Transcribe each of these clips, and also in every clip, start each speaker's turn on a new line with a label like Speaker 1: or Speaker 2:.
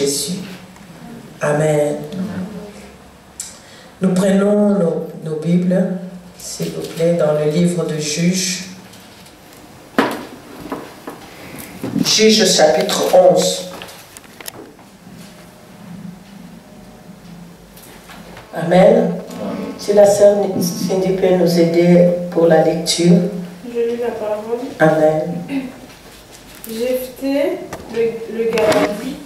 Speaker 1: Jésus. Amen. Nous prenons nos Bibles, s'il vous plaît, dans le livre de Juges. Juges chapitre 11. Amen. Si la sœur Cindy peut nous aider pour la lecture.
Speaker 2: Je lis la parole.
Speaker 1: Amen.
Speaker 2: Jephthé, le Galadite,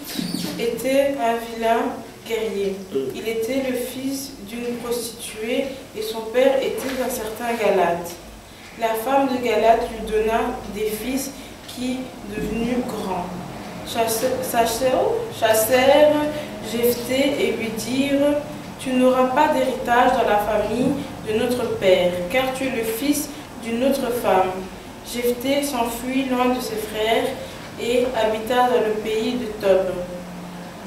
Speaker 2: était un vilain guerrier. Il était le fils d'une prostituée et son père était un certain Galate. La femme de Galate lui donna des fils qui, devenus grands, chassèrent Jephthé et lui dirent: tu n'auras pas d'héritage dans la famille de notre père, car tu es le fils d'une autre femme. Jephthé s'enfuit loin de ses frères et habita dans le pays de Tob.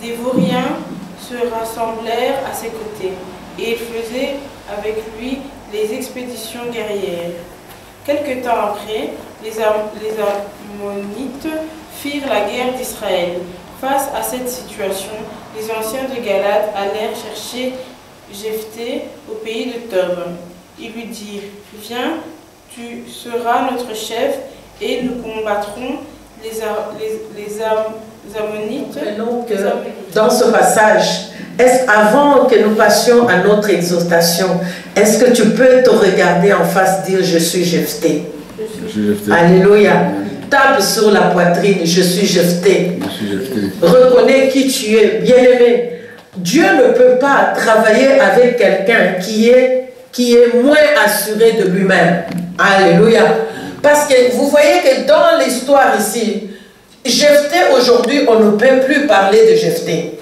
Speaker 2: Des vauriens se rassemblèrent à ses côtés, et ils faisaient avec lui les expéditions guerrières. Quelque temps après, les Ammonites firent la guerre d'Israël. Face à cette situation, les anciens de Galade allèrent chercher Jephthé au pays de Tob. Ils lui dirent: viens, tu seras notre chef et nous combattrons les Ammonites.
Speaker 1: Donc, dans ce passage, avant que nous passions à notre exhortation, est-ce que tu peux te regarder en face, dire: je suis Jephthé? Alléluia. Tape sur la poitrine: je suis Jephthé. Reconnais qui tu es, bien-aimé. Dieu ne peut pas travailler avec quelqu'un qui est moins assuré de lui-même. Alléluia. Parce que vous voyez que dans l'histoire ici, Jephthé, aujourd'hui, on ne peut plus parler de Jephthé.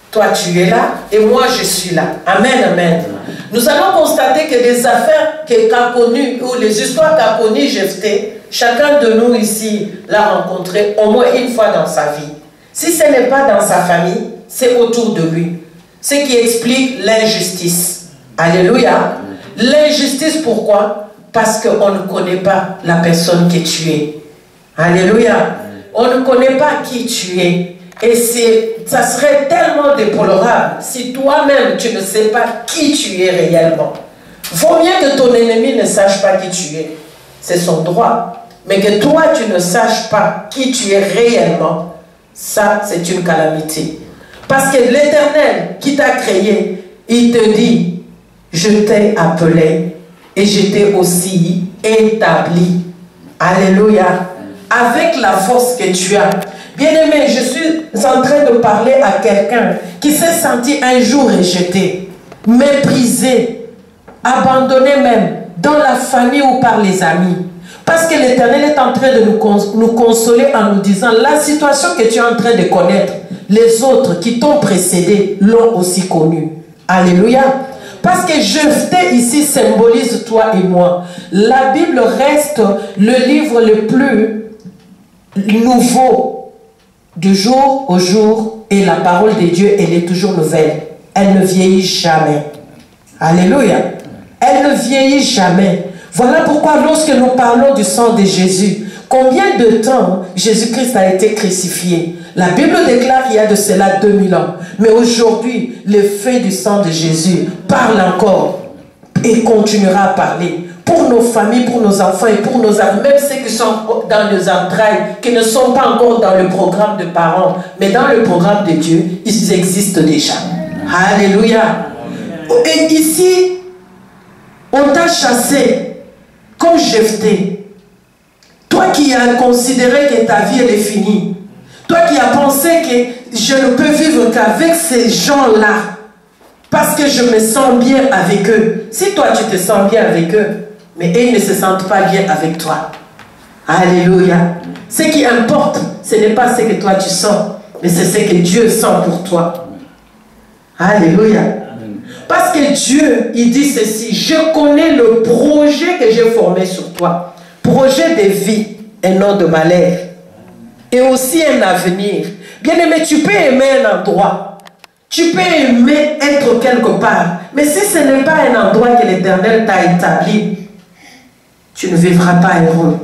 Speaker 1: Toi, tu es là et moi, je suis là. Amen, amen. Nous allons constater que les affaires qu'a connues, ou les histoires qu'a connues Jephthé, chacun de nous ici l'a rencontré au moins une fois dans sa vie. Si ce n'est pas dans sa famille, c'est autour de lui. Ce qui explique l'injustice. Alléluia. L'injustice, pourquoi? Parce qu'on ne connaît pas la personne que tu es. Alléluia. On ne connaît pas qui tu es. Et ça serait tellement déplorable si toi-même tu ne sais pas qui tu es réellement. Vaut mieux que ton ennemi ne sache pas qui tu es. C'est son droit. Mais que toi tu ne saches pas qui tu es réellement, ça c'est une calamité. Parce que l'Éternel qui t'a créé, il te dit: je t'ai appelé et je t'ai aussi établi. Alléluia. Avec la force que tu as. Bien-aimé, je suis en train de parler à quelqu'un qui s'est senti un jour rejeté, méprisé, abandonné même, dans la famille ou par les amis. Parce que l'Éternel est en train de nous consoler en nous disant: la situation que tu es en train de connaître, les autres qui t'ont précédé l'ont aussi connue. Alléluia. Parce que Jephthé ici symbolise toi et moi. La Bible reste le livre le plus nouveau du jour au jour, et la parole de Dieu, elle est toujours nouvelle. Elle ne vieillit jamais. Alléluia. Elle ne vieillit jamais. Voilà pourquoi lorsque nous parlons du sang de Jésus, combien de temps Jésus-Christ a été crucifié? La Bible déclare qu'il y a de cela 2000 ans. Mais aujourd'hui, l'effet du sang de Jésus parle encore et continuera à parler. Pour nos familles, pour nos enfants et pour nos amis, même ceux qui sont dans les entrailles, qui ne sont pas encore dans le programme de parents, mais dans le programme de Dieu, ils existent déjà. Alléluia. Et ici, on t'a chassé comme Jephthé. Toi qui as considéré que ta vie elle est finie. Toi qui as pensé que je ne peux vivre qu'avec ces gens-là. Parce que je me sens bien avec eux. Si toi tu te sens bien avec eux, mais ils ne se sentent pas bien avec toi. Alléluia. Ce qui importe, ce n'est pas ce que toi tu sens, mais c'est ce que Dieu sent pour toi. Alléluia. Parce que Dieu, il dit ceci: je connais le projet que j'ai formé sur toi. Projet de vie et non de malheur. Et aussi un avenir. Bien-aimé, tu peux aimer un endroit. Tu peux aimer être quelque part. Mais si ce n'est pas un endroit que l'Éternel t'a établi, tu ne vivras pas heureux.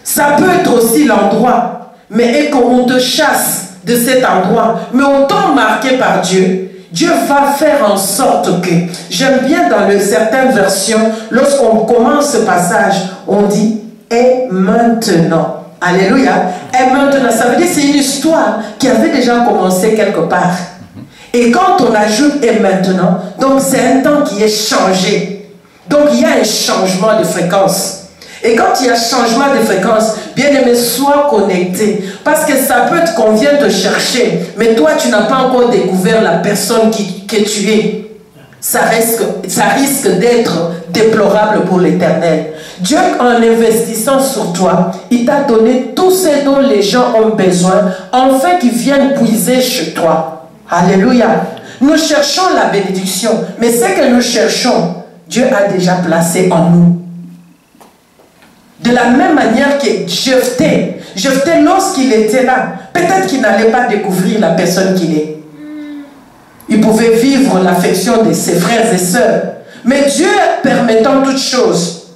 Speaker 1: Ça peut être aussi l'endroit, mais qu'on te chasse de cet endroit, mais autant marqué par Dieu, Dieu va faire en sorte que, j'aime bien dans certaines versions, lorsqu'on commence ce passage, on dit « et maintenant ». Alléluia. Et maintenant, ça veut dire que c'est une histoire qui avait déjà commencé quelque part. Et quand on ajoute « et maintenant », donc c'est un temps qui est changé. Donc il y a un changement de fréquence. Et quand il y a changement de fréquence, bien aimé, sois connecté. Parce que ça peut être qu'on vient te chercher, mais toi, tu n'as pas encore découvert la personne que tu es. Ça risque d'être déplorable pour l'Éternel. Dieu, en investissant sur toi, il t'a donné tout ce dont les gens ont besoin, afin qu'ils viennent puiser chez toi. Alléluia. Nous cherchons la bénédiction, mais ce que nous cherchons, Dieu a déjà placé en nous. De la même manière que Jephthé, lorsqu'il était là, peut-être qu'il n'allait pas découvrir la personne qu'il est. Il pouvait vivre l'affection de ses frères et sœurs. Mais Dieu, permettant toutes choses,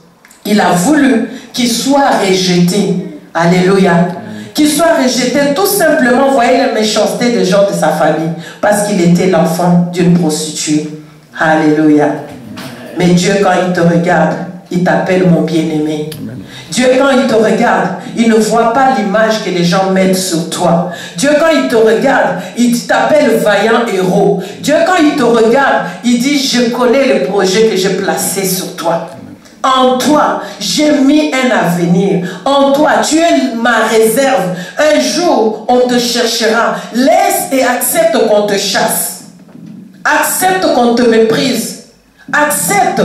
Speaker 1: il a voulu qu'il soit rejeté. Alléluia. Qu'il soit rejeté tout simplement, voyez la méchanceté des gens de sa famille, parce qu'il était l'enfant d'une prostituée. Alléluia. Mais Dieu, quand il te regarde, il t'appelle mon bien-aimé. Dieu, quand il te regarde, il ne voit pas l'image que les gens mettent sur toi. Dieu, quand il te regarde, il t'appelle vaillant héros. Dieu, quand il te regarde, il dit, je connais le projet que j'ai placé sur toi. En toi, j'ai mis un avenir. En toi, tu es ma réserve. Un jour, on te cherchera. Laisse et accepte qu'on te chasse. Accepte qu'on te méprise. Accepte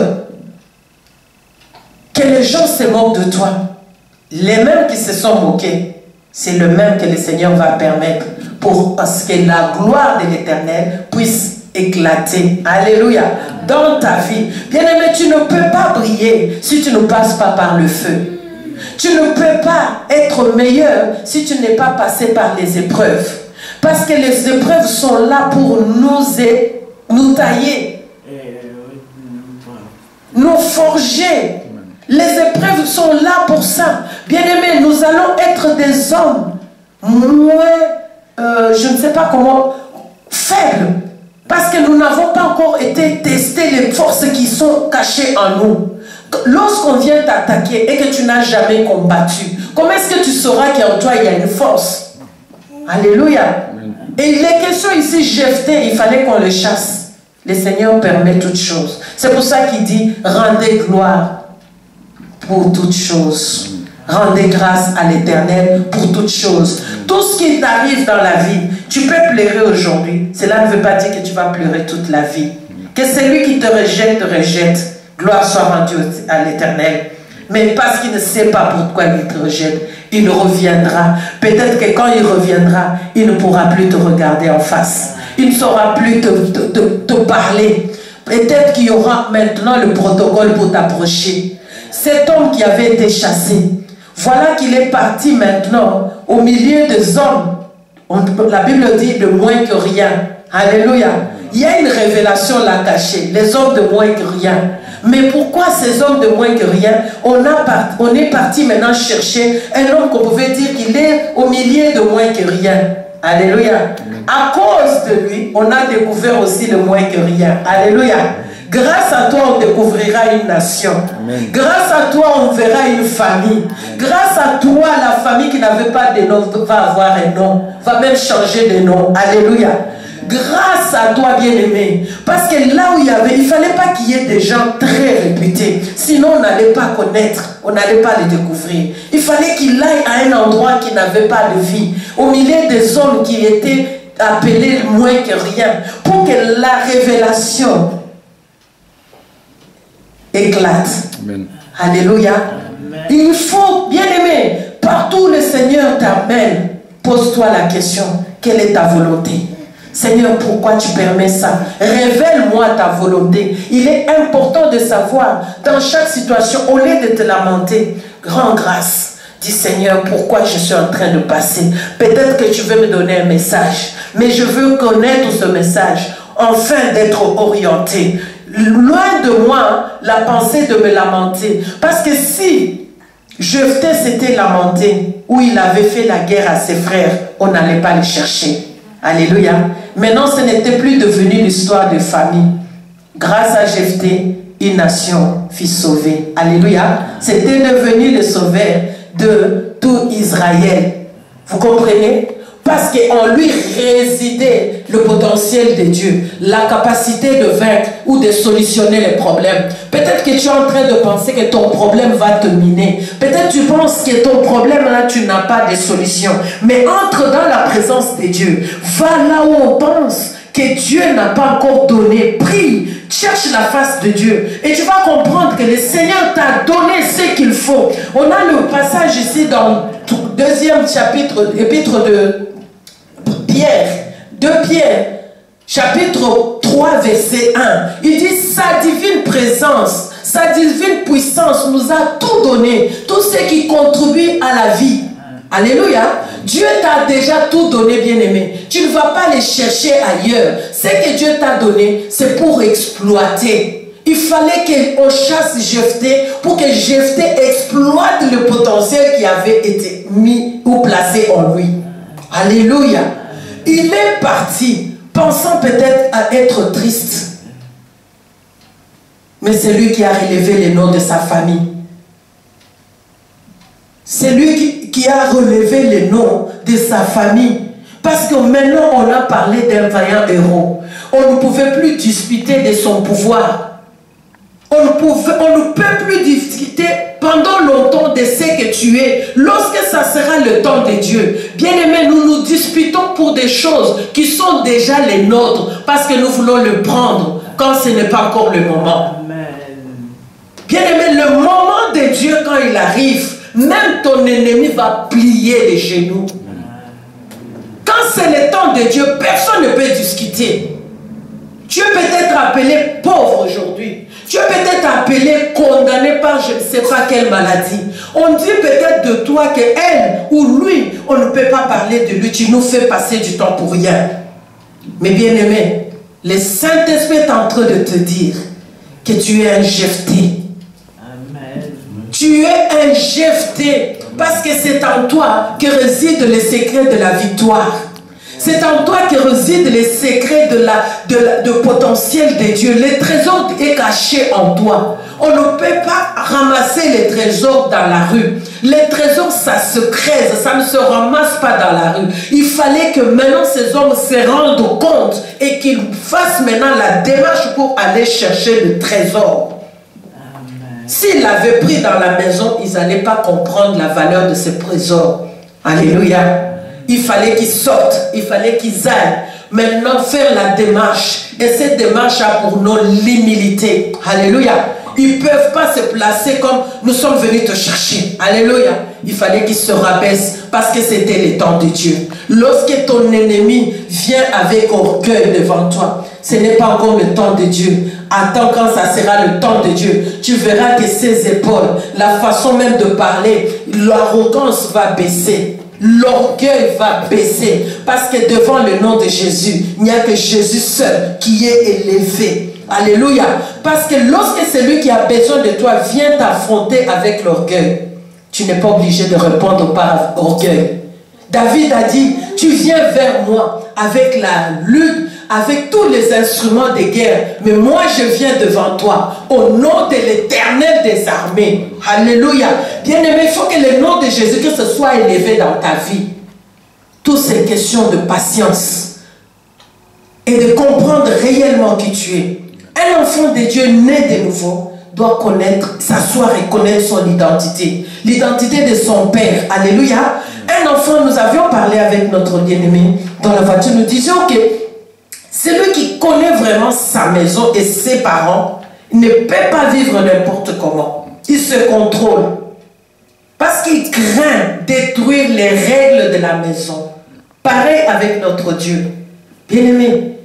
Speaker 1: que les gens se moquent de toi. Les mêmes qui se sont moqués, c'est le même que le Seigneur va permettre pour que la gloire de l'Éternel puisse éclater. Alléluia. Dans ta vie. Bien-aimé, tu ne peux pas briller si tu ne passes pas par le feu. Tu ne peux pas être meilleur si tu n'es pas passé par les épreuves. Parce que les épreuves sont là pour nous tailler, nous forger. Les épreuves sont là pour ça. Bien-aimés, nous allons être des hommes moins, je ne sais pas comment, faibles. Parce que nous n'avons pas encore été testés les forces qui sont cachées en nous. Lorsqu'on vient t'attaquer et que tu n'as jamais combattu, comment est-ce que tu sauras qu'en toi il y a une force? Alléluia. Et les questions ici, Jephthé, il fallait qu'on le chasse. Le Seigneur permet toutes choses. C'est pour ça qu'il dit, rendez gloire pour toutes choses. Rendez grâce à l'Éternel pour toutes choses. Tout ce qui t'arrive dans la vie, tu peux pleurer aujourd'hui. Cela ne veut pas dire que tu vas pleurer toute la vie. Que celui qui te rejette. Gloire soit rendue à l'Éternel. Mais parce qu'il ne sait pas pourquoi il te rejette, il reviendra. Peut-être que quand il reviendra, il ne pourra plus te regarder en face. Il ne saura plus te parler. Peut-être qu'il y aura maintenant le protocole pour t'approcher. Cet homme qui avait été chassé, voilà qu'il est parti maintenant au milieu des hommes. La Bible dit de moins que rien. Alléluia. Il y a une révélation là cachée. Les hommes de moins que rien. Mais pourquoi ces hommes de moins que rien? On est parti maintenant chercher un homme qu'on pouvait dire qu'il est au milieu de moins que rien. Alléluia. À cause de lui, on a découvert aussi le moins que rien. Alléluia. Grâce à toi, on découvrira une nation. Amen. Grâce à toi, on verra une famille. Grâce à toi, la famille qui n'avait pas de nom va avoir un nom. Va même changer de nom. Alléluia. Grâce à toi, bien-aimé. Parce que là où il ne fallait pas qu'il y ait des gens très réputés. Sinon, on n'allait pas connaître. On n'allait pas les découvrir. Il fallait qu'il aille à un endroit qui n'avait pas de vie. Au milieu des hommes qui étaient appelés moins que rien. Pour que la révélation éclate. Amen. Alléluia. Amen. Il faut, bien aimé, partout le Seigneur t'amène, pose-toi la question, quelle est ta volonté? Seigneur, pourquoi tu permets ça? Révèle-moi ta volonté. Il est important de savoir, dans chaque situation, au lieu de te lamenter, rends grâce. Dis, Seigneur, pourquoi je suis en train de passer? Peut-être que tu veux me donner un message, mais je veux connaître ce message, afin d'être orienté. Loin de moi la pensée de me lamenter. Parce que si Jephthé s'était lamenté, où il avait fait la guerre à ses frères. On n'allait pas les chercher. Alléluia. Maintenant, ce n'était plus devenu l'histoire de famille. Grâce à Jephthé, une nation fut sauvée. Alléluia. C'était devenu le sauveur de tout Israël. Vous comprenez? Parce qu'en lui résidait le potentiel de Dieu, la capacité de vaincre ou de solutionner les problèmes. Peut-être que tu es en train de penser que ton problème va te miner. Peut-être que tu penses que ton problème là, tu n'as pas de solution. Mais entre dans la présence de Dieu. Va là où on pense que Dieu n'a pas encore donné. Prie, cherche la face de Dieu. Et tu vas comprendre que le Seigneur t'a donné ce qu'il faut. On a le passage ici dans le 2e chapitre, épître de Pierre, de Pierre, chapitre 3, verset 1. Il dit, sa divine présence, sa divine puissance nous a tout donné, tout ce qui contribue à la vie. Alléluia. Dieu t'a déjà tout donné, bien-aimé. Tu ne vas pas les chercher ailleurs. Ce que Dieu t'a donné, c'est pour exploiter. Il fallait qu'on chasse Jephthé pour que Jephthé exploite le potentiel qui avait été mis ou placé en lui. Alléluia. Il est parti, pensant peut-être à être triste. Mais c'est lui qui a relevé les noms de sa famille. C'est lui qui a relevé les noms de sa famille. Parce que maintenant, on a parlé d'un vaillant héros. On ne pouvait plus discuter de son pouvoir. On ne peut plus discuter pendant longtemps de ce que tu es. Lorsque ça sera le temps de Dieu. Bien-aimés, nous nous disputons pour des choses qui sont déjà les nôtres. Parce que nous voulons le prendre quand ce n'est pas encore le moment. Bien-aimés, le moment de Dieu quand il arrive, même ton ennemi va plier les genoux. Quand c'est le temps de Dieu, personne ne peut discuter. Tu es peut-être appelé pauvre aujourd'hui. Tu es peut-être appelé condamné par je ne sais pas quelle maladie. On dit peut-être de toi que elle ou lui, on ne peut pas parler de lui. Tu nous fais passer du temps pour rien. Mais bien aimé, le Saint-Esprit est en train de te dire que tu es un Jephthé. Tu es un Jephthé parce que c'est en toi que réside le secret de la victoire. C'est en toi que réside le secret de potentiel de Dieu. Le trésor est caché en toi. On ne peut pas ramasser les trésors dans la rue. Les trésors, ça se creuse, ça ne se ramasse pas dans la rue. Il fallait que maintenant ces hommes se rendent compte et qu'ils fassent maintenant la démarche pour aller chercher le trésor. S'ils l'avaient pris dans la maison, ils n'allaient pas comprendre la valeur de ce trésor. Alléluia. Il fallait qu'ils sortent, il fallait qu'ils aillent maintenant faire la démarche. Et cette démarche a pour nom l'humilité. Alléluia. Ils ne peuvent pas se placer comme nous sommes venus te chercher. Alléluia. Il fallait qu'ils se rabaissent parce que c'était le temps de Dieu. Lorsque ton ennemi vient avec orgueil devant toi, ce n'est pas encore le temps de Dieu. Attends quand ça sera le temps de Dieu. Tu verras que ses épaules, la façon même de parler, l'arrogance va baisser. L'orgueil va baisser. Parce que devant le nom de Jésus, il n'y a que Jésus seul qui est élevé. Alléluia. Parce que lorsque celui qui a besoin de toi vient t'affronter avec l'orgueil, tu n'es pas obligé de répondre par orgueil. David a dit, tu viens vers moi avec la lutte, avec tous les instruments de guerre, mais moi je viens devant toi au nom de l'Éternel des armées. Alléluia. Bien-aimé, il faut que le nom de Jésus-Christ soit élevé dans ta vie. Toutes ces questions de patience et de comprendre réellement qui tu es. Un enfant de Dieu né de nouveau doit connaître, s'asseoir et connaître son identité. L'identité de son père. Alléluia. Un enfant, nous avions parlé avec notre bien-aimé dans la voiture, nous disions que celui qui connaît vraiment sa maison et ses parents ne peut pas vivre n'importe comment. Il se contrôle. Parce qu'il craint détruire les règles de la maison. Pareil avec notre Dieu. Bien-aimé,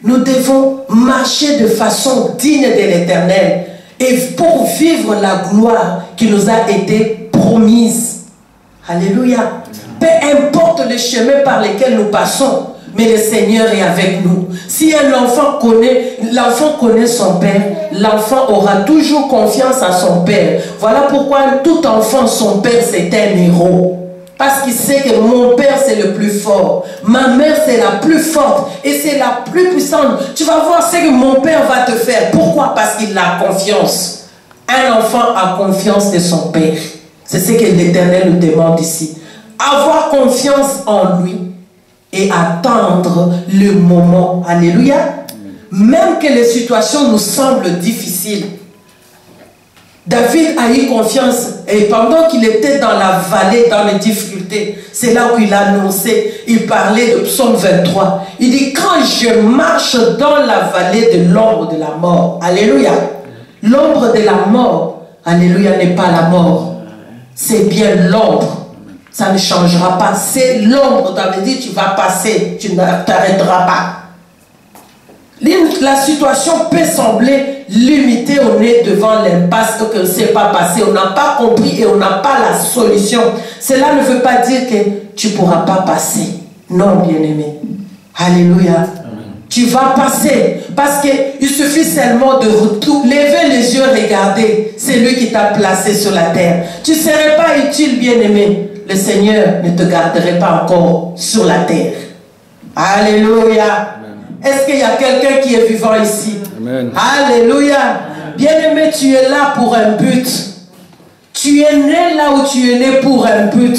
Speaker 1: nous devons marcher de façon digne de l'Éternel et pour vivre la gloire qui nous a été promise. Alléluia. Peu importe le chemin par lequel nous passons, mais le Seigneur est avec nous. Si l'enfant connaît son père, l'enfant aura toujours confiance à son père. Voilà pourquoi tout enfant, son père, c'est un héros. Parce qu'il sait que mon père, c'est le plus fort. Ma mère, c'est la plus forte. Et c'est la plus puissante. Tu vas voir ce que mon père va te faire. Pourquoi? Parce qu'il a confiance. Un enfant a confiance de son père. C'est ce que l'Éternel nous demande ici. Avoir confiance en lui et attendre le moment. Alléluia. Même que les situations nous semblent difficiles. David a eu confiance et pendant qu'il était dans la vallée, dans les difficultés, c'est là où il a annoncé, il parlait de Psaume 23. Il dit, quand je marche dans la vallée de l'ombre de la mort, alléluia, l'ombre de la mort, alléluia, n'est pas la mort, c'est bien l'ombre, ça ne changera pas, c'est l'ombre. David dit, tu vas passer, tu ne t'arrêteras pas. La situation peut sembler limitée, on est devant l'impasse qu'on ne sait pas passer, on n'a pas compris et on n'a pas la solution. Cela ne veut pas dire que tu ne pourras pas passer. Non, bien-aimé. Alléluia. Amen. Tu vas passer parce qu'il suffit seulement de lever les yeux, regarder. C'est lui qui t'a placé sur la terre. Tu ne serais pas utile, bien-aimé. Le Seigneur ne te garderait pas encore sur la terre. Alléluia. Est-ce qu'il y a quelqu'un qui est vivant ici? Amen. Alléluia. Bien-aimé, tu es là pour un but. Tu es né là où tu es né pour un but.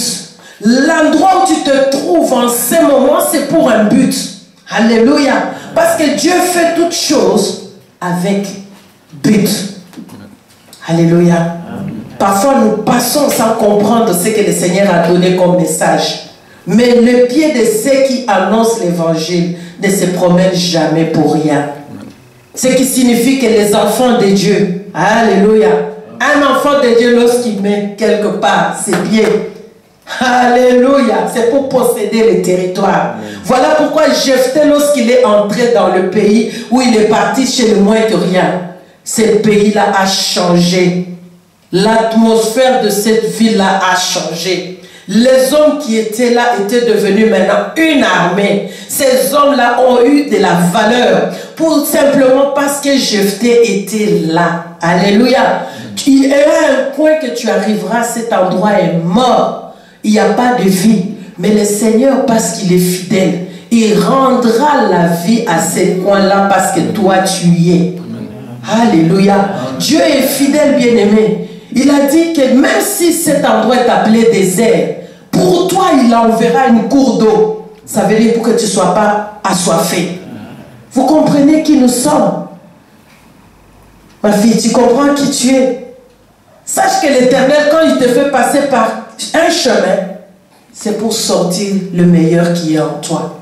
Speaker 1: L'endroit où tu te trouves en ce moment, c'est pour un but. Alléluia. Parce que Dieu fait toutes choses avec but. Alléluia. Parfois, nous passons sans comprendre ce que le Seigneur a donné comme message. Mais le pied de ceux qui annoncent l'évangile ne se promène jamais pour rien. Ce qui signifie que les enfants de Dieu, alléluia, un enfant de Dieu lorsqu'il met quelque part ses pieds, alléluia, c'est pour posséder le territoire. Voilà pourquoi Jephthé, lorsqu'il est entré dans le pays où il est parti chez le moins que rien, ce pays-là a changé. L'atmosphère de cette ville-là a changé. Les hommes qui étaient là étaient devenus maintenant une armée. Ces hommes-là ont eu de la valeur pour simplement parce que Jephthé était là. Alléluia. Il y a un point que tu arriveras, cet endroit est mort. Il n'y a pas de vie. Mais le Seigneur, parce qu'il est fidèle, il rendra la vie à ce coin-là parce que toi tu y es. Alléluia. Dieu est fidèle, bien-aimé. Il a dit que même si cet endroit est appelé désert, pour toi, il enverra une cour d'eau. Ça veut dire pour que tu ne sois pas assoiffé. Vous comprenez qui nous sommes? Ma fille, tu comprends qui tu es? Sache que l'Éternel, quand il te fait passer par un chemin, c'est pour sortir le meilleur qui est en toi.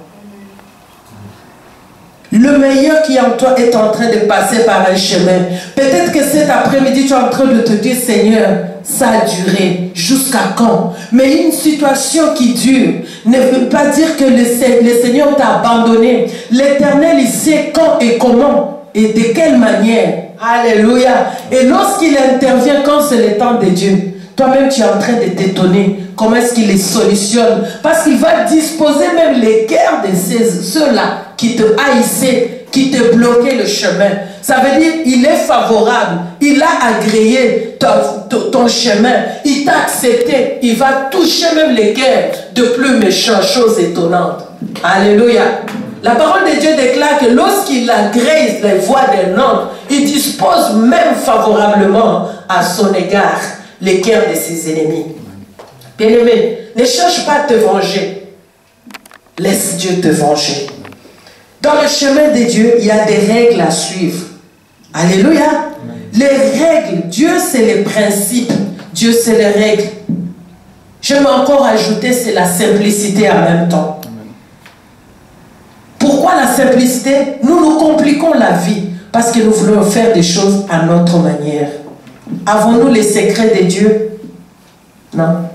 Speaker 1: Le meilleur qui est en toi est en train de passer par un chemin. Peut-être que cet après-midi, tu es en train de te dire, Seigneur, ça a duré. Jusqu'à quand? Mais une situation qui dure ne veut pas dire que le Seigneur t'a abandonné. L'Éternel, il sait quand et comment et de quelle manière. Alléluia. Et lorsqu'il intervient, quand c'est le temps de Dieu, toi-même, tu es en train de t'étonner. Comment est-ce qu'il les solutionne? Parce qu'il va disposer même les guerres de ceux-là qui te haïssaient, qui te bloquaient le chemin. Ça veut dire il est favorable. Il a agréé ton chemin. Il t'a accepté. Il va toucher même les guerres de plus méchantes, choses étonnantes. Alléluia. La parole de Dieu déclare que lorsqu'il agrée les voies d'un homme, il dispose même favorablement à son égard les guerres de ses ennemis. Bien-aimé, ne cherche pas à te venger. Laisse Dieu te venger. Dans le chemin de Dieu, il y a des règles à suivre. Alléluia. Les règles, Dieu c'est les principes, Dieu c'est les règles. Je vais encore ajouter, c'est la simplicité en même temps. Pourquoi la simplicité? Nous nous compliquons la vie parce que nous voulons faire des choses à notre manière. Avons-nous les secrets de Dieu? Non.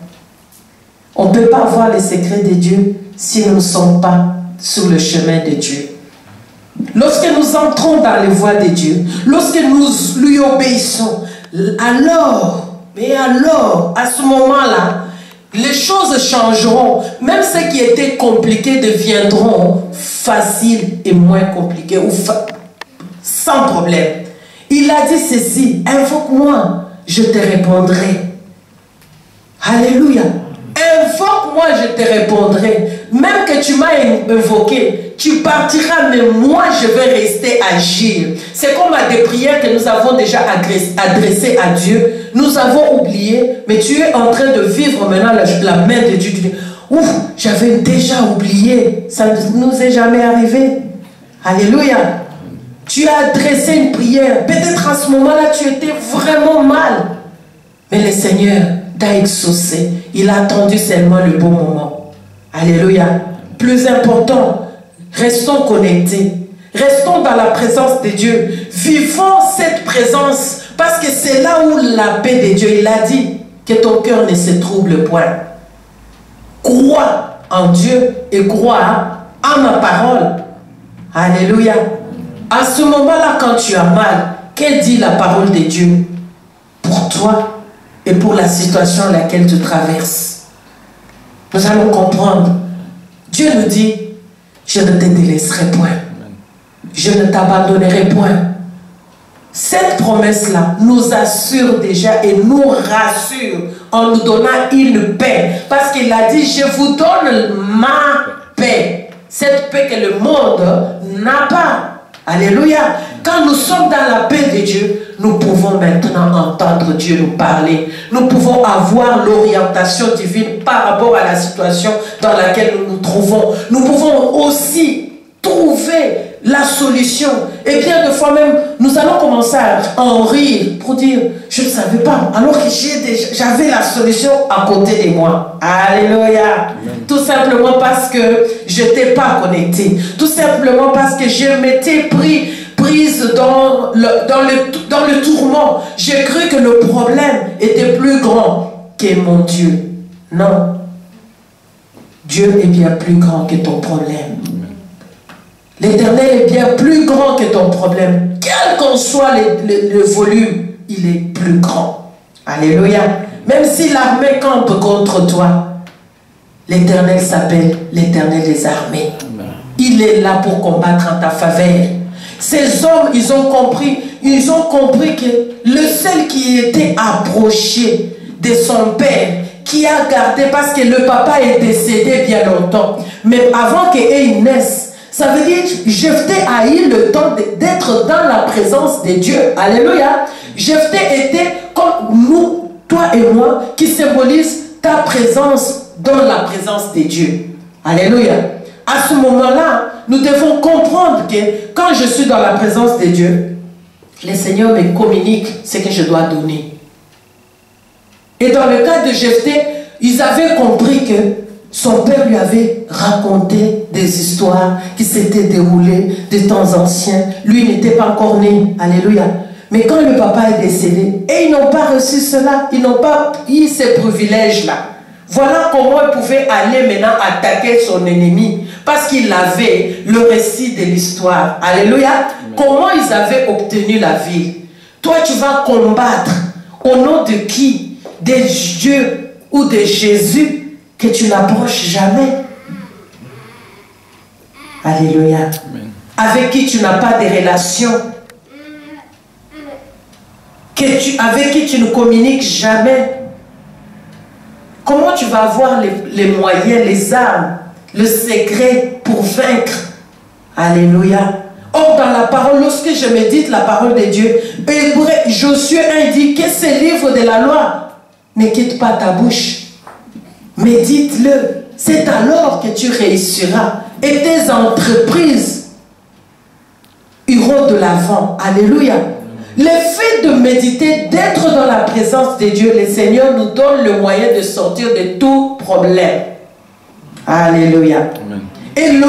Speaker 1: On ne peut pas avoir les secrets de Dieu si nous ne sommes pas sur le chemin de Dieu. Lorsque nous entrons dans les voies de Dieu, lorsque nous lui obéissons, alors, mais alors, à ce moment-là, Les choses changeront. Même ce qui était compliqué deviendront faciles et moins compliqués. Sans problème. Il a dit ceci, invoque-moi, je te répondrai. Alléluia. Invoque-moi, je te répondrai. Même que tu m'as invoqué, tu partiras, mais moi, je vais rester agir. C'est comme à des prières que nous avons déjà adressées à Dieu. Nous avons oublié, mais tu es en train de vivre maintenant la main de Dieu. Tu dis, ouf, j'avais déjà oublié. Ça ne nous est jamais arrivé. Alléluia. Tu as adressé une prière. Peut-être à ce moment-là, tu étais vraiment mal. Mais le Seigneur t'a exaucé. Il a attendu seulement le bon moment. Alléluia. Plus important, restons connectés. Restons dans la présence de Dieu. Vivons cette présence. Parce que c'est là où la paix de Dieu, il a dit que ton cœur ne se trouble point. Crois en Dieu et crois à ma parole. Alléluia. À ce moment-là, quand tu as mal, qu'elle dit la parole de Dieu pour toi et pour la situation à laquelle tu traverses? Nous allons comprendre. Dieu nous dit, je ne te délaisserai point. Je ne t'abandonnerai point. Cette promesse-là nous assure déjà et nous rassure en nous donnant une paix. Parce qu'il a dit, je vous donne ma paix. Cette paix que le monde n'a pas. Alléluia. Quand nous sommes dans la paix de Dieu, nous pouvons maintenant entendre Dieu nous parler. Nous pouvons avoir l'orientation divine par rapport à la situation dans laquelle nous nous trouvons. Nous pouvons aussi trouver la solution. Et bien de fois même, nous allons commencer à en rire pour dire, je ne savais pas, alors que j'avais la solution à côté de moi. Alléluia. Amen. Tout simplement parce que je n'étais pas connecté. Tout simplement parce que je m'étais prise dans le tourment. J'ai cru que le problème était plus grand que mon Dieu. Non. Dieu est bien plus grand que ton problème. L'Éternel est bien plus grand que ton problème. Quel qu'en soit le volume, il est plus grand. Alléluia. Même si l'armée campe contre toi, l'Éternel s'appelle l'Éternel des armées. Il est là pour combattre en ta faveur. Ces hommes, ils ont compris que le seul qui était approché de son père, qui a gardé, parce que le papa est décédé bien longtemps, mais avant qu'il naisse, ça veut dire que Jephthé a eu le temps d'être dans la présence de Dieu. Alléluia. Jephthé était comme nous, toi et moi, qui symbolise ta présence dans la présence de Dieu. Alléluia. À ce moment-là, nous devons comprendre que quand je suis dans la présence de Dieu, le Seigneur me communique ce que je dois donner. Et dans le cas de Jephthé, ils avaient compris que son père lui avait raconté des histoires qui s'étaient déroulées des temps anciens. Lui n'était pas encore né. Alléluia. Mais quand le papa est décédé, et ils n'ont pas reçu cela, ils n'ont pas eu ces privilèges-là. Voilà comment il pouvait aller maintenant attaquer son ennemi. Parce qu'il avait le récit de l'histoire. Alléluia. Comment ils avaient obtenu la vie. Toi, tu vas combattre au nom de qui? De Dieu ou de Jésus que tu n'approches jamais. Alléluia. Amen. Avec qui tu n'as pas de relation. Avec qui tu ne communiques jamais. Comment tu vas avoir les moyens, les armes, le secret pour vaincre? Alléluia. Or, dans la parole, lorsque je médite la parole de Dieu, Josué indique que ce livre de la loi ne quitte pas ta bouche. Médite-le. C'est alors que tu réussiras. Et tes entreprises iront de l'avant. Alléluia. Le fait de méditer, d'être dans la présence de Dieu, le Seigneur nous donne le moyen de sortir de tout problème. Alléluia. Amen. Et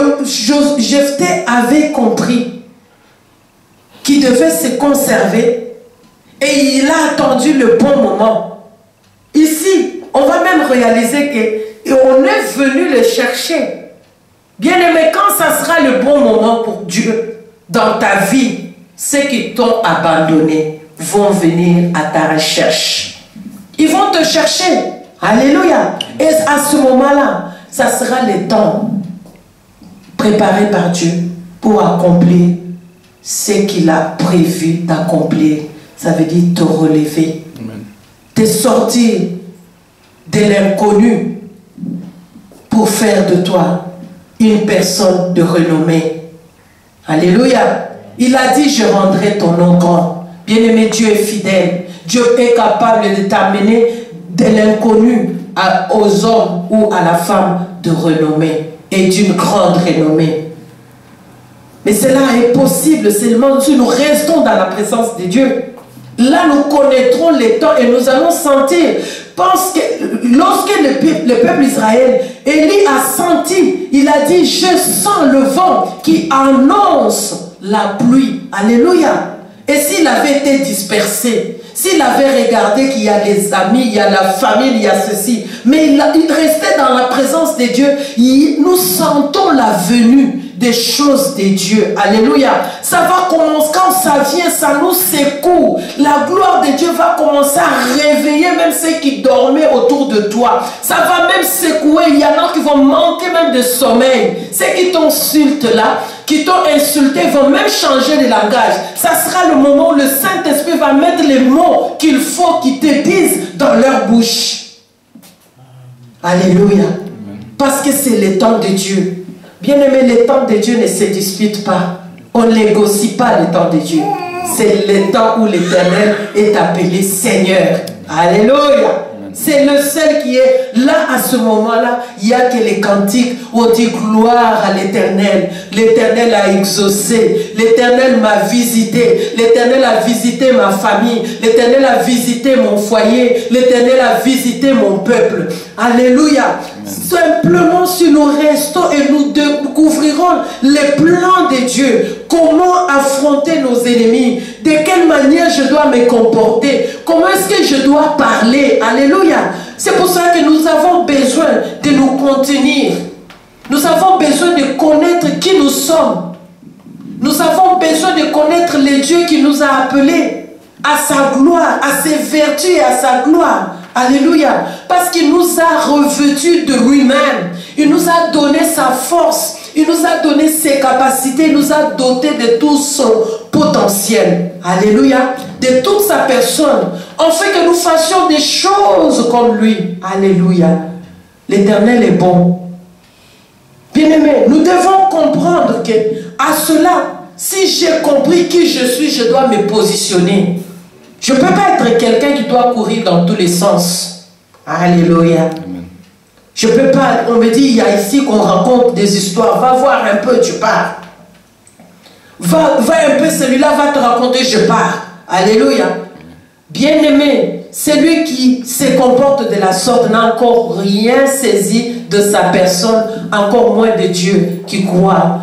Speaker 1: Jephthé avait compris qu'il devait se conserver et il a attendu le bon moment. Ici, on va même réaliser qu'on est venu le chercher. Bien-aimé, quand ça sera le bon moment pour Dieu dans ta vie, ceux qui t'ont abandonné vont venir à ta recherche. Ils vont te chercher. Alléluia. Et à ce moment-là, ça sera le temps préparé par Dieu pour accomplir ce qu'il a prévu d'accomplir. Ça veut dire te relever, te sortir de l'inconnu pour faire de toi une personne de renommée. Alléluia. Il a dit, je rendrai ton nom grand. Bien-aimé, Dieu est fidèle. Dieu est capable de t'amener de l'inconnu aux hommes ou à la femme de renommée et d'une grande renommée. Mais cela est possible seulement si nous restons dans la présence de Dieu. Là, nous connaîtrons les temps et nous allons sentir. Parce que lorsque le peuple Israël, Élie a senti, il a dit, je sens le vent qui annonce la pluie. Alléluia. Et s'il avait été dispersé, s'il avait regardé qu'il y a les amis, il y a la famille, il y a ceci, mais il restait dans la présence de Dieu, nous sentons la venue des choses de Dieu. Alléluia. Ça va commencer, quand ça vient, ça nous secoue. La gloire de Dieu va commencer à réveiller même ceux qui dormaient autour de toi. Ça va même secouer. Il y en a qui vont manquer même de sommeil. Ceux qui t'insultent là, qui t'ont insulté, vont même changer de langage. Ça sera le moment où le Saint-Esprit va mettre les mots qu'il faut qu'ils te disent dans leur bouche. Alléluia. Parce que c'est le temps de Dieu. Bien-aimé, le temps de Dieu ne se dispute pas. On ne négocie pas le temps de Dieu. C'est le temps où l'Éternel est appelé Seigneur. Alléluia. C'est le seul qui est là à ce moment-là. Il n'y a que les cantiques où on dit gloire à l'Éternel. L'Éternel a exaucé. L'Éternel m'a visité. L'Éternel a visité ma famille. L'Éternel a visité mon foyer. L'Éternel a visité mon peuple. Alléluia. Simplement si nous restons et nous découvrirons les plans de Dieu, comment affronter nos ennemis, de quelle manière je dois me comporter, comment est-ce que je dois parler. Alléluia. C'est pour ça que nous avons besoin de nous contenir. Nous avons besoin de connaître qui nous sommes. Nous avons besoin de connaître le Dieu qui nous a appelés à sa gloire, à ses vertus et à sa gloire. Alléluia. Parce qu'il nous a revêtus de lui-même. Il nous a donné sa force. Il nous a donné ses capacités. Il nous a dotés de tout son potentiel. Alléluia. De toute sa personne. En fait que nous fassions des choses comme lui. Alléluia. L'Éternel est bon. Bien-aimés, nous devons comprendre que à cela, si j'ai compris qui je suis, je dois me positionner. Je ne peux pas être quelqu'un qui doit courir dans tous les sens. Alléluia. Amen. Je ne peux pas, on me dit, il y a ici qu'on raconte des histoires. Va voir un peu, tu pars. Va un peu, celui-là va te raconter, je pars. Alléluia. Bien-aimé, celui qui se comporte de la sorte n'a encore rien saisi de sa personne, encore moins de Dieu qui croit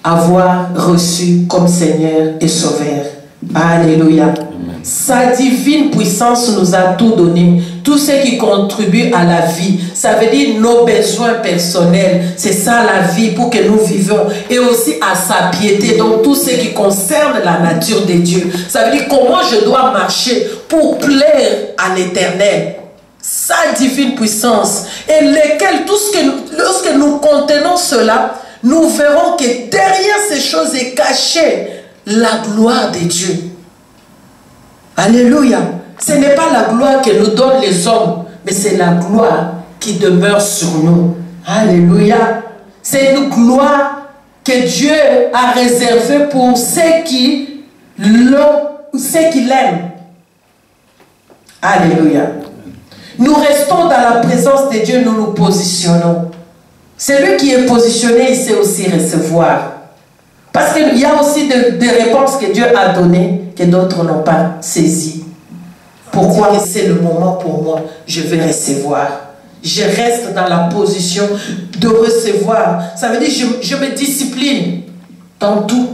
Speaker 1: avoir reçu comme Seigneur et Sauveur. Alléluia. Sa divine puissance nous a tout donné, tout ce qui contribue à la vie. Ça veut dire nos besoins personnels, c'est ça la vie pour que nous vivions, et aussi à sa piété, donc tout ce qui concerne la nature de Dieu. Ça veut dire comment je dois marcher pour plaire à l'Éternel. Sa divine puissance, et lesquelles, lorsque nous contenons cela, nous verrons que derrière ces choses est cachée la gloire de Dieu. Alléluia. Ce n'est pas la gloire que nous donnent les hommes, mais c'est la gloire qui demeure sur nous. Alléluia. C'est une gloire que Dieu a réservée pour ceux qui l'aiment. Alléluia. Nous restons dans la présence de Dieu, nous nous positionnons. Celui qui est positionné, il sait aussi recevoir. Parce qu'il y a aussi des réponses que Dieu a données que d'autres n'ont pas saisies. Pourquoi? C'est le moment pour moi, je vais recevoir. Je reste dans la position de recevoir. Ça veut dire que je me discipline dans tout.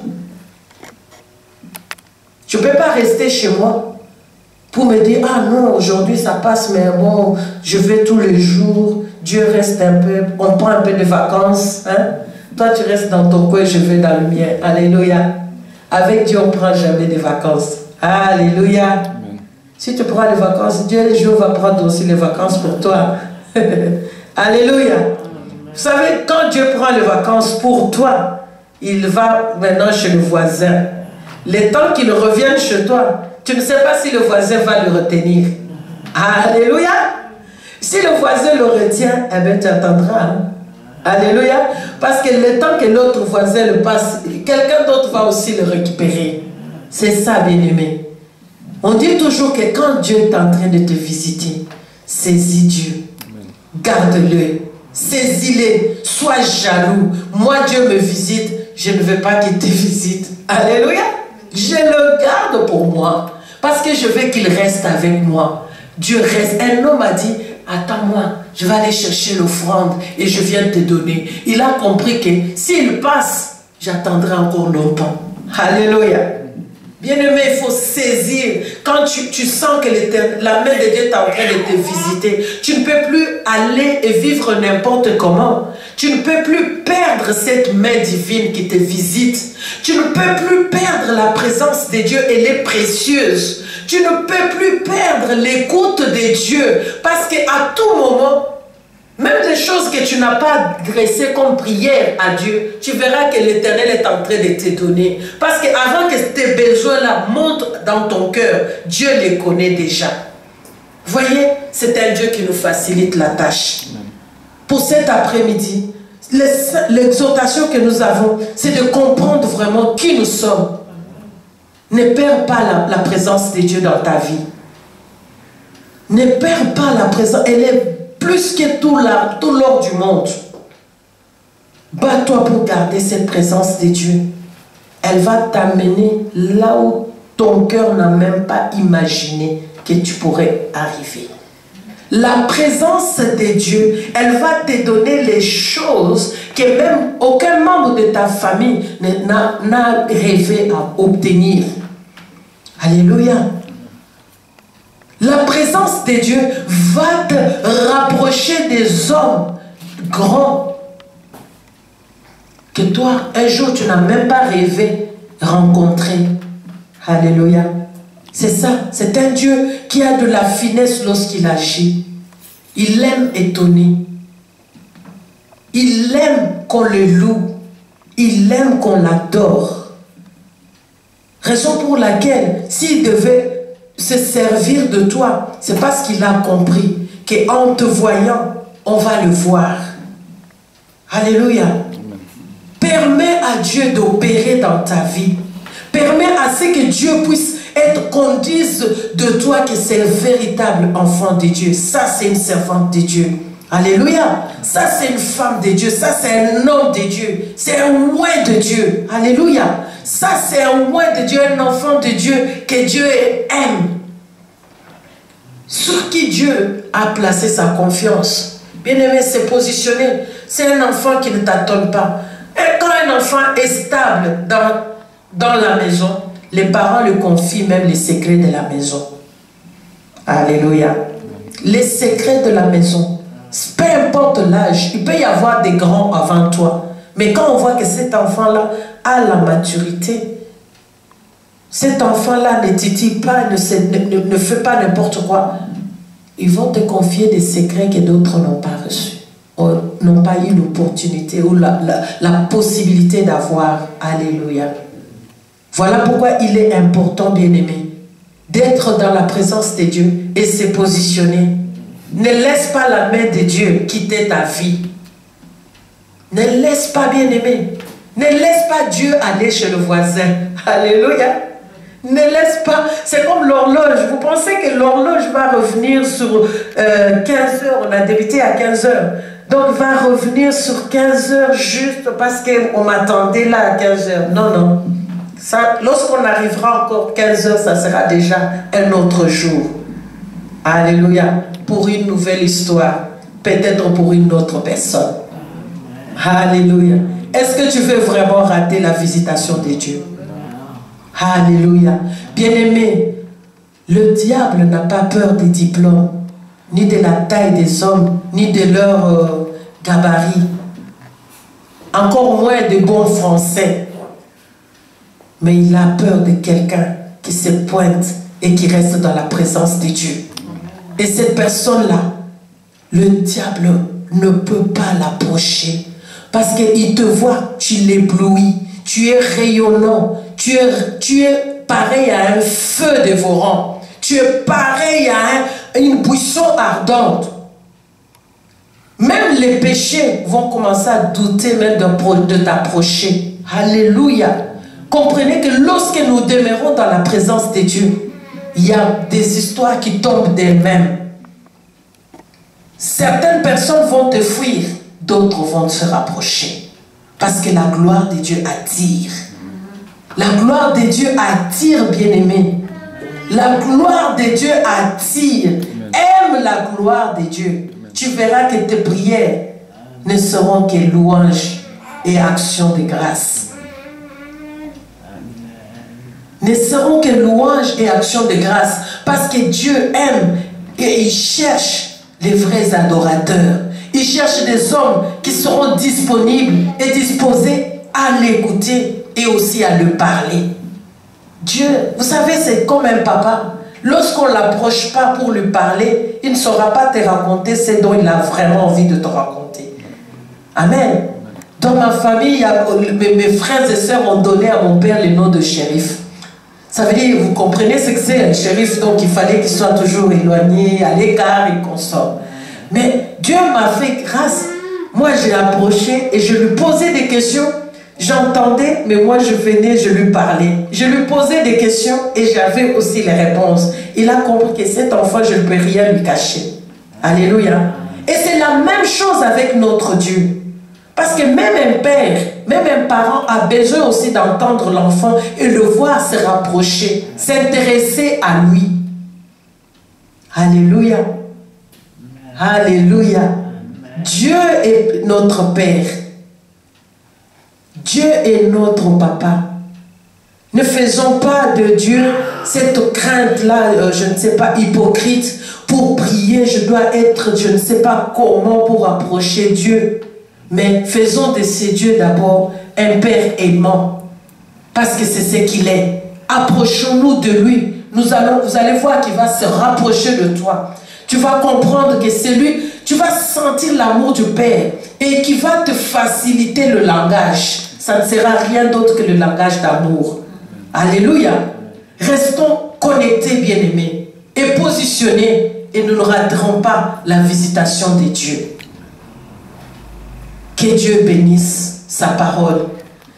Speaker 1: Je ne peux pas rester chez moi pour me dire, ah non, aujourd'hui ça passe, mais bon, je vais tous les jours, Dieu reste un peu, on prend un peu de vacances, hein? Toi, tu restes dans ton coin, je vais dans le mien. Alléluia. Avec Dieu, on ne prend jamais de vacances. Alléluia. Amen. Si tu prends les vacances, Dieu un jour va prendre aussi les vacances pour toi. Alléluia. Vous savez, quand Dieu prend les vacances pour toi, il va maintenant chez le voisin. Le temps qu'il revienne chez toi, tu ne sais pas si le voisin va le retenir. Alléluia. Si le voisin le retient, eh bien tu attendras. Hein? Alléluia. Parce que le temps que l'autre voisin le passe, quelqu'un d'autre va aussi le récupérer. C'est ça, bien-aimé. On dit toujours que quand Dieu est en train de te visiter, saisis Dieu. Garde-le. Saisis-le. Sois jaloux. Moi, Dieu me visite. Je ne veux pas qu'il te visite. Alléluia. Je le garde pour moi. Parce que je veux qu'il reste avec moi. Dieu reste. Un homme a dit, attends-moi, je vais aller chercher l'offrande et je viens te donner. Il a compris que s'il passe, j'attendrai encore longtemps. Alléluia. Bien-aimé, il faut saisir. Quand tu sens que la main de Dieu est en train de te visiter, tu ne peux plus aller et vivre n'importe comment. Tu ne peux plus perdre cette main divine qui te visite. Tu ne peux plus perdre la présence de Dieu, elle est précieuse. Tu ne peux plus perdre l'écoute de Dieu. Parce qu'à tout moment, même des choses que tu n'as pas adressées comme prière à Dieu, tu verras que l'Éternel est en train de te donner. Parce qu'avant que tes besoins-là montent dans ton cœur, Dieu les connaît déjà. Voyez, c'est un Dieu qui nous facilite la tâche. Pour cet après-midi, l'exhortation que nous avons, c'est de comprendre vraiment qui nous sommes. Ne perds pas la présence de Dieu dans ta vie. Ne perds pas la présence. Elle est plus que tout l'or du monde. Bats-toi pour garder cette présence de Dieu. Elle va t'amener là où ton cœur n'a même pas imaginé que tu pourrais arriver. La présence de Dieu, elle va te donner les choses que même aucun membre de ta famille n'a rêvé à obtenir. Alléluia. La présence de Dieu va te rapprocher des hommes grands que toi, un jour, tu n'as même pas rêvé rencontrer. Alléluia. C'est ça, c'est un Dieu qui a de la finesse lorsqu'il agit. Il aime étonner. Il aime qu'on le loue. Il aime qu'on l'adore. Raison pour laquelle, s'il devait se servir de toi, c'est parce qu'il a compris qu'en te voyant, on va le voir. Alléluia. Permets à Dieu d'opérer dans ta vie. Permets à ce que Dieu puisse qu'on dise de toi que c'est un véritable enfant de Dieu. Ça, c'est une servante de Dieu. Alléluia. Ça, c'est une femme de Dieu. Ça, c'est un homme de Dieu. C'est un oint de Dieu. Alléluia. Ça, c'est un oint de Dieu, un enfant de Dieu que Dieu aime. Sur qui Dieu a placé sa confiance. Bien-aimé, c'est positionné. C'est un enfant qui ne t'attend pas. Et quand un enfant est stable dans la maison, les parents lui confient même les secrets de la maison. Alléluia. Les secrets de la maison. Peu importe l'âge, il peut y avoir des grands avant toi. Mais quand on voit que cet enfant-là a la maturité, cet enfant-là ne titille pas, ne fait pas n'importe quoi, ils vont te confier des secrets que d'autres n'ont pas reçus, n'ont pas eu l'opportunité ou la possibilité d'avoir. Alléluia. Voilà pourquoi il est important, bien-aimé, d'être dans la présence de Dieu et se positionner. Ne laisse pas la main de Dieu quitter ta vie. Ne laisse pas, bien-aimé. Ne laisse pas Dieu aller chez le voisin. Alléluia. Ne laisse pas. C'est comme l'horloge. Vous pensez que l'horloge va revenir sur 15 heures. On a débuté à 15 heures. Donc, va revenir sur 15 heures juste parce qu'on m'attendait là à 15 heures. Non, non. Lorsqu'on arrivera encore 15 heures, ça sera déjà un autre jour. Alléluia. Pour une nouvelle histoire. Peut-être pour une autre personne. Alléluia. Est-ce que tu veux vraiment rater la visitation de Dieu? Alléluia. Bien-aimé, le diable n'a pas peur des diplômes, ni de la taille des hommes, ni de leur gabarit. Encore moins de bons français. Mais il a peur de quelqu'un qui se pointe et qui reste dans la présence de Dieu. Et cette personne-là, le diable ne peut pas l'approcher parce qu'il te voit, tu l'éblouis, tu es rayonnant, tu es pareil à un feu dévorant, tu es pareil à une buisson ardente. Même les péchés vont commencer à douter même de t'approcher. Alléluia. Comprenez que lorsque nous demeurons dans la présence de Dieu, il y a des histoires qui tombent d'elles-mêmes. Certaines personnes vont te fuir, d'autres vont se rapprocher. Parce que la gloire de Dieu attire. La gloire de Dieu attire, bien-aimé. La gloire de Dieu attire. Aime la gloire de Dieu. Tu verras que tes prières ne seront que louanges et actions de grâce. Ne seront que louanges et actions de grâce. Parce que Dieu aime et il cherche les vrais adorateurs. Il cherche des hommes qui seront disponibles et disposés à l'écouter et aussi à le parler. Dieu, vous savez, c'est comme un papa. Lorsqu'on ne l'approche pas pour lui parler, il ne saura pas te raconter ce dont il a vraiment envie de te raconter. Amen. Dans ma famille, mes frères et sœurs ont donné à mon père le nom de shérif. Ça veut dire, vous comprenez ce que c'est un shérif, donc il fallait qu'il soit toujours éloigné, à l'écart et consort. Mais Dieu m'a fait grâce. Moi, j'ai approché et je lui posais des questions. J'entendais, mais moi, je venais, je lui parlais. Je lui posais des questions et j'avais aussi les réponses. Il a compris que cet enfant, je ne peux rien lui cacher. Alléluia. Et c'est la même chose avec notre Dieu. Parce que même un père, même un parent a besoin aussi d'entendre l'enfant et le voir se rapprocher, s'intéresser à lui. Alléluia. Alléluia. Dieu est notre Père. Dieu est notre Papa. Ne faisons pas de Dieu cette crainte-là, je ne sais pas, hypocrite. Pour prier, je dois être, je ne sais pas comment pour approcher Dieu. Mais faisons de ces dieux d'abord un Père aimant. Parce que c'est ce qu'il est. Approchons-nous de lui. Vous allez voir qu'il va se rapprocher de toi. Tu vas comprendre que c'est lui. Tu vas sentir l'amour du Père. Et qui va te faciliter le langage. Ça ne sera rien d'autre que le langage d'amour. Alléluia. Restons connectés, bien-aimés. Et positionnés. Et nous ne raterons pas la visitation de Dieu. Que Dieu bénisse sa parole.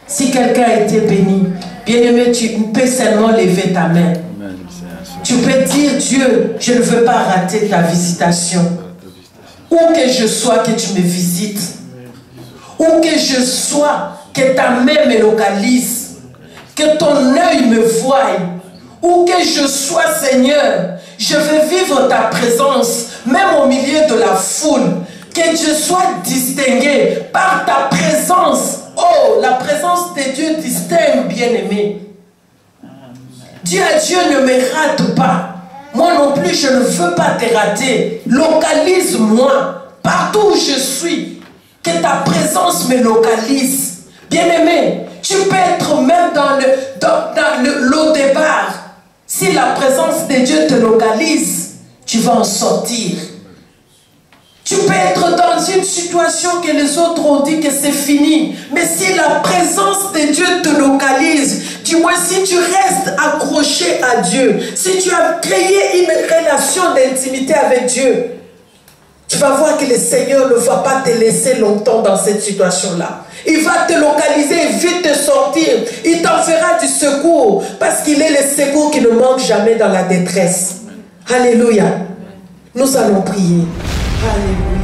Speaker 1: Si quelqu'un a été béni, bien-aimé, tu peux seulement lever ta main. Tu peux dire, Dieu, je ne veux pas rater ta visitation. Où que je sois, que tu me visites. Où que je sois, que ta main me localise. Que ton œil me voie. Où que je sois, Seigneur, je veux vivre ta présence, même au milieu de la foule. Que je sois distingué par ta présence. Oh, la présence de Dieu distingue, bien-aimé. Dieu ne me rate pas. Moi non plus, je ne veux pas te rater. Localise-moi partout où je suis. Que ta présence me localise. Bien-aimé, tu peux être même dans l'eau des bars. Si la présence de Dieu te localise, tu vas en sortir. Tu peux être dans une situation que les autres ont dit que c'est fini. Mais si la présence de Dieu te localise, du moins si tu restes accroché à Dieu, si tu as créé une relation d'intimité avec Dieu, tu vas voir que le Seigneur ne va pas te laisser longtemps dans cette situation-là. Il va te localiser et vite te sortir. Il t'en fera du secours parce qu'il est le secours qui ne manque jamais dans la détresse. Alléluia. Nous allons prier. Alléluia.